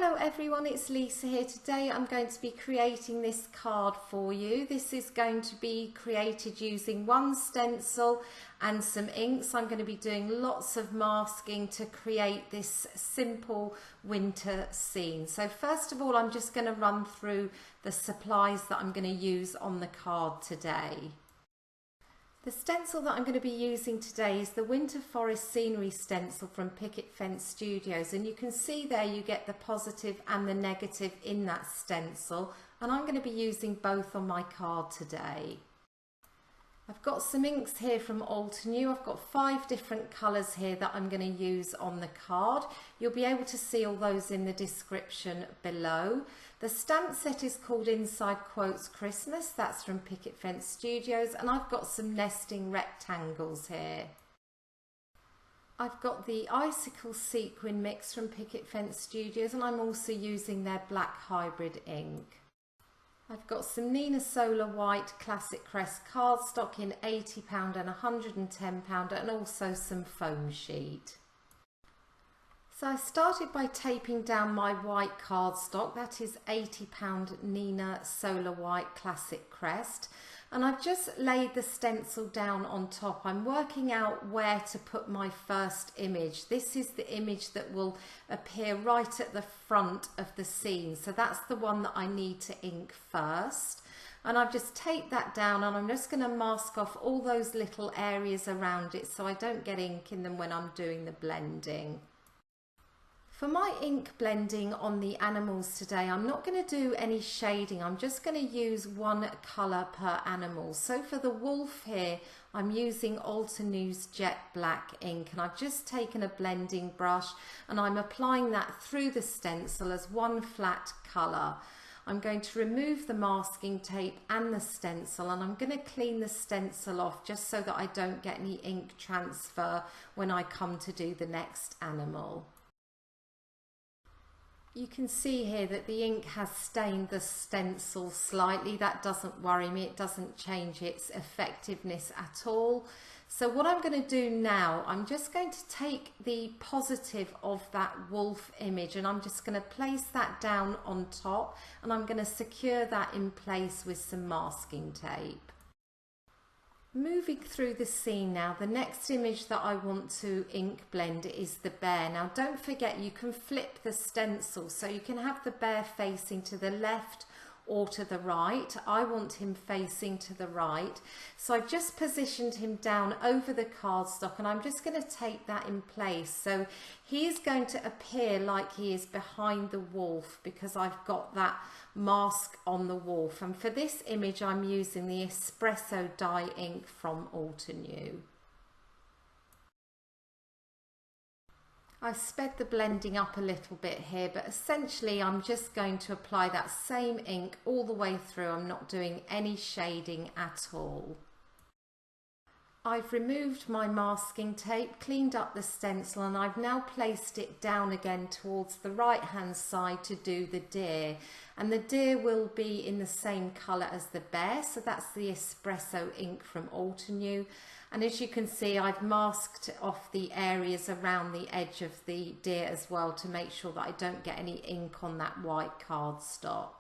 Hello everyone, it's Lisa here. Today I'm going to be creating this card for you. This is going to be created using one stencil and some inks. I'm going to be doing lots of masking to create this simple winter scene. So first of all, I'm just going to run through the supplies that I'm going to use on the card today. The stencil that I'm going to be using today is the Winter Forest Scenery stencil from Picket Studios, and you can see there you get the positive and the negative in that stencil, and I'm going to be using both on my card today. I've got some inks here from Altenew. I've got 5 different colours here that I'm going to use on the card. You'll be able to see all those in the description below. The stamp set is called Inside Quotes Christmas. That's from Picket Studios, and I've got some nesting rectangles here. I've got the Icicles Sequin mix from Picket Studios, and I'm also using their black hybrid ink. I've got some Nina Solar White Classic Crest cardstock in £80 and £110, and also some foam sheet. So I started by taping down my white cardstock. That is £80 Nina Solar White Classic Crest, and I've just laid the stencil down on top. I'm working out where to put my first image. This is the image that will appear right at the front of the scene, so that's the one that I need to ink first. And I've just taped that down, and I'm just going to mask off all those little areas around it so I don't get ink in them when I'm doing the blending. For my ink blending on the animals today, I'm not going to do any shading. I'm just going to use one colour per animal. So for the wolf here, I'm using Altenew's Jet Black ink, and I've just taken a blending brush and I'm applying that through the stencil as one flat colour. I'm going to remove the masking tape and the stencil, and I'm going to clean the stencil off just so that I don't get any ink transfer when I come to do the next animal. You can see here that the ink has stained the stencil slightly. That doesn't worry me, it doesn't change its effectiveness at all. So what I'm going to do now, I'm just going to take the positive of that wolf image, and I'm just going to place that down on top, and I'm going to secure that in place with some masking tape. Moving through the scene now, the next image that I want to ink blend is the bear. Now don't forget, you can flip the stencil, so you can have the bear facing to the left or to the right. I want him facing to the right, so I've just positioned him down over the cardstock, and I'm just going to take that in place. So he is going to appear like he is behind the wolf because I've got that mask on the wolf, and for this image I'm using the espresso dye ink from Altenew. I've sped the blending up a little bit here, but essentially I'm just going to apply that same ink all the way through. I'm not doing any shading at all. I've removed my masking tape, cleaned up the stencil, and I've now placed it down again towards the right hand side to do the deer. And the deer will be in the same colour as the bear, so that's the espresso ink from Altenew. And as you can see, I've masked off the areas around the edge of the deer as well to make sure that I don't get any ink on that white cardstock.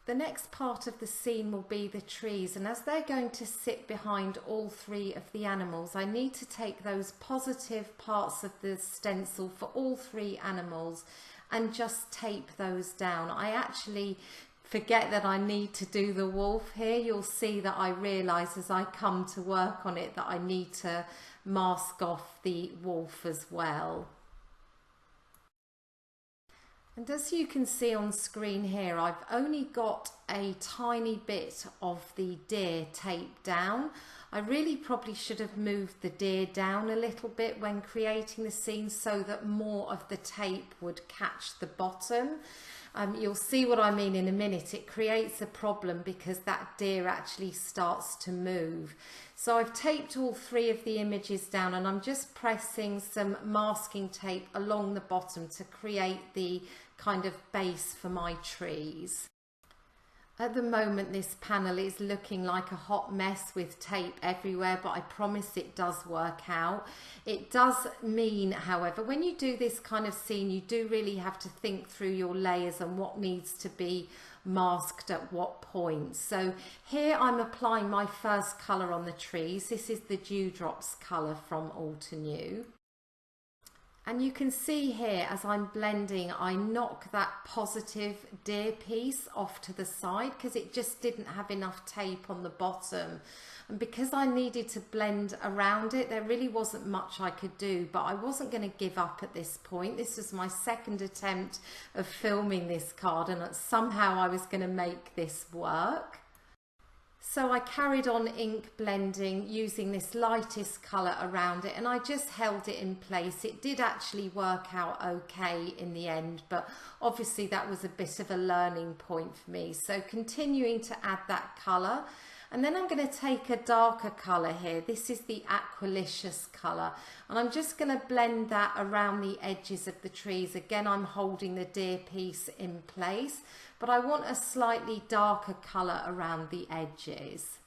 The next part of the scene will be the trees, and as they're going to sit behind all 3 of the animals, I need to take those positive parts of the stencil for all 3 animals and just tape those down. I actually forget that I need to do the wolf here. You'll see that I realise as I come to work on it that I need to mask off the wolf as well. And as you can see on screen here, I've only got a tiny bit of the deer taped down. I really probably should have moved the deer down a little bit when creating the scene so that more of the tape would catch the bottom. You'll see what I mean in a minute. It creates a problem because that deer actually starts to move. So I've taped all 3 of the images down, and I'm just pressing some masking tape along the bottom to create the kind of base for my trees. At the moment this panel is looking like a hot mess with tape everywhere, but I promise it does work out. It does mean, however, when you do this kind of scene, you do really have to think through your layers and what needs to be masked at what point. So here I'm applying my first colour on the trees. This is the Dewdrops colour from Altenew. And you can see here as I'm blending, I knock that positive deer piece off to the side because it just didn't have enough tape on the bottom. And because I needed to blend around it, there really wasn't much I could do, but I wasn't going to give up at this point. This was my second attempt of filming this card, and somehow I was going to make this work. So I carried on ink blending using this lightest colour around it, and I just held it in place. It did actually work out okay in the end, but obviously that was a bit of a learning point for me. So continuing to add that colour, and then I'm going to take a darker colour here. This is the Aqualicious colour, and I'm just going to blend that around the edges of the trees. Again, I'm holding the deer piece in place, but I want a slightly darker colour around the edges.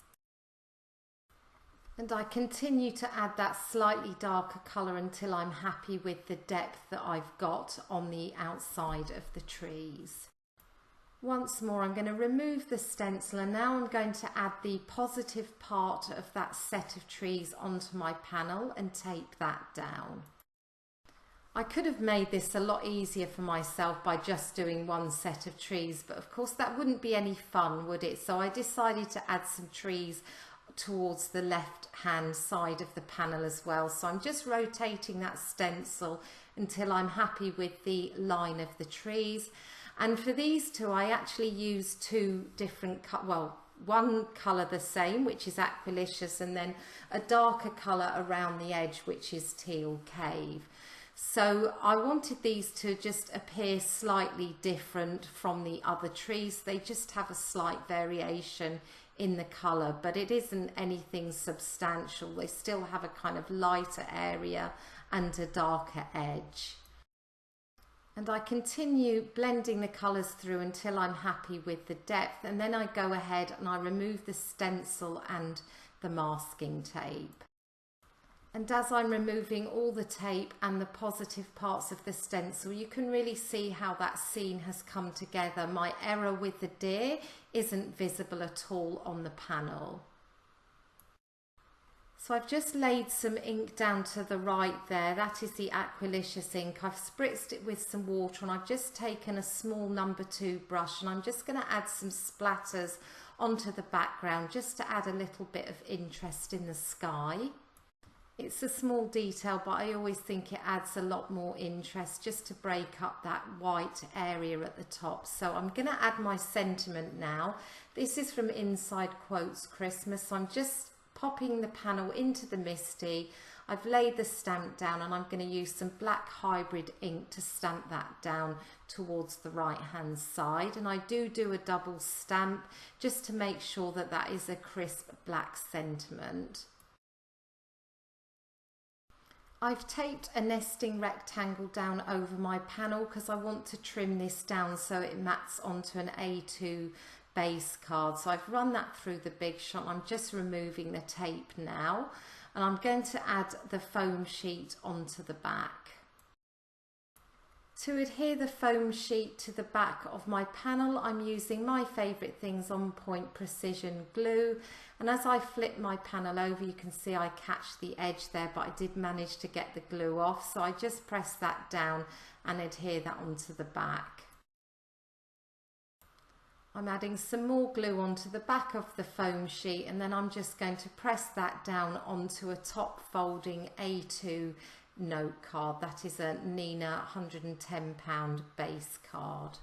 And I continue to add that slightly darker colour until I'm happy with the depth that I've got on the outside of the trees. Once more, I'm going to remove the stencil, and now I'm going to add the positive part of that set of trees onto my panel and tape that down. I could have made this a lot easier for myself by just doing one set of trees, but of course that wouldn't be any fun, would it? So I decided to add some trees towards the left hand side of the panel as well. So I'm just rotating that stencil until I'm happy with the line of the trees. And for these two, I actually used two different, one colour the same, which is Aqualicious, and then a darker colour around the edge, which is Teal Cave. So I wanted these to just appear slightly different from the other trees. They just have a slight variation in the colour, but it isn't anything substantial. They still have a kind of lighter area and a darker edge. And I continue blending the colours through until I'm happy with the depth, and then I go ahead and I remove the stencil and the masking tape. And as I'm removing all the tape and the positive parts of the stencil, you can really see how that scene has come together. My error with the deer isn't visible at all on the panel. So I've just laid some ink down to the right there. That is the Aqualicious ink. I've spritzed it with some water, and I've just taken a small number 2 brush, and I'm just going to add some splatters onto the background just to add a little bit of interest in the sky. It's a small detail, but I always think it adds a lot more interest just to break up that white area at the top. So I'm going to add my sentiment now. This is from Inside Quotes Christmas. So I'm just popping the panel into the MISTI. I've laid the stamp down, and I'm going to use some black hybrid ink to stamp that down towards the right hand side. And I do a double stamp just to make sure that that is a crisp black sentiment. I've taped a nesting rectangle down over my panel because I want to trim this down so it mats onto an A2 base card. So I've run that through the Big Shot. I'm just removing the tape now, and I'm going to add the foam sheet onto the back. To adhere the foam sheet to the back of my panel, I'm using my favourite things, On Point Precision glue, and as I flip my panel over, you can see I catch the edge there, but I did manage to get the glue off, so I just press that down and adhere that onto the back. I'm adding some more glue onto the back of the foam sheet, and then I'm just going to press that down onto a top folding A2 note card. That is a Nina £110 base card.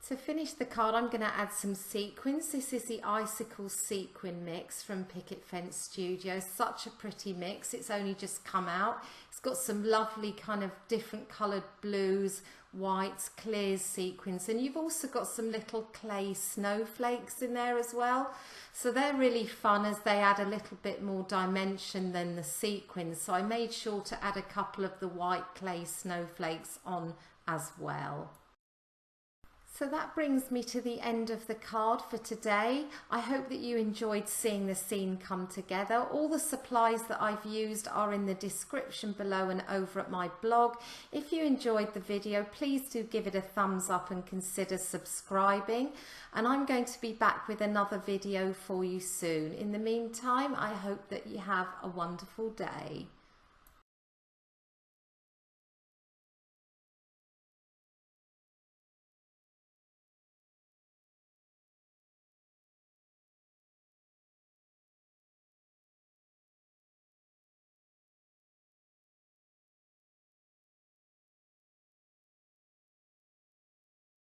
To finish the card, I'm going to add some sequins. This is the Icicles sequin mix from Picket Studio. Such a pretty mix. It's only just come out. It's got some lovely kind of different coloured blues, whites, clears, sequins, and you've also got some little clay snowflakes in there as well. So they're really fun as they add a little bit more dimension than the sequins. So I made sure to add a couple of the white clay snowflakes on as well. So that brings me to the end of the card for today. I hope that you enjoyed seeing the scene come together. All the supplies that I've used are in the description below and over at my blog. If you enjoyed the video, please do give it a thumbs up and consider subscribing. And I'm going to be back with another video for you soon. In the meantime, I hope that you have a wonderful day.